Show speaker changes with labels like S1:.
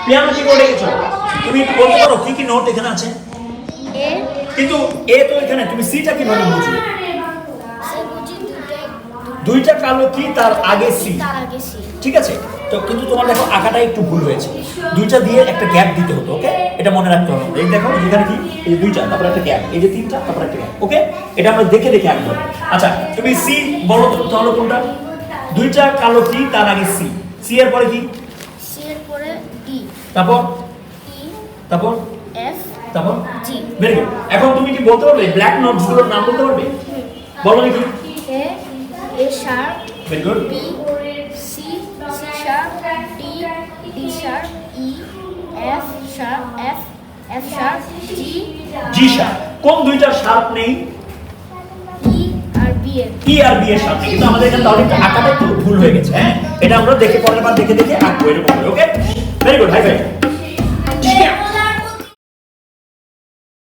S1: Piano কিবোর্ডে গেছো, তুমি একটু বলতে পারো কি কি নোট এখানে আছে?
S2: এ
S1: কিন্তু এ তো এখানে, তুমি সিটা কিভাবে বুঝলে?
S2: সে বুঝি
S1: দুইটা কালো কি তার আগে সি,
S2: তার আগে সি।
S1: ঠিক আছে? তো কিন্তু তোমার দেখো আঁকাটা একটু ভুল হয়েছে, দুইটা দিয়ে একটা গ্যাপ দিতে হতো, ওকে? এটা মনে রাখতে হবে। এই দেখো যেখানে কি এই যে দুইটা, তারপর একটা গ্যাপ, এই যে তিনটা, তারপর একটা গ্যাপ, ওকে? এটা আমরা দেখে দেখে আঁকবো। আচ্ছা তুমি সি বলো তো তাহলে কোনটা? দুইটা কালো কি তার আগে সি, সি এর পরে কি?
S2: সি এর পরে ডি,
S1: তারপর
S2: ই,
S1: তারপর
S2: এফ,
S1: তারপর
S2: জি।
S1: Very good. এখন তুমি কি বলতে পারবে ব্ল্যাক নোটস গুলোর নাম বলতে পারবে? বলো দেখি।
S2: A, A sharp,
S1: very good.
S2: B, C, C sharp, D, D sharp, E, F sharp, F, F sharp, G,
S1: G sharp. কোন দুইটার শার্প নেই?
S2: ই আর বি এর।
S1: ই আর বি এর সাথে, কিন্তু আমাদের এখানে তাহলে আঁকাটা একটু ভুল হয়ে গেছে। হ্যাঁ, এটা আমরা দেখে পরের বার দেখে দেখে আঁকবো এরকম, okay? Very good, high five.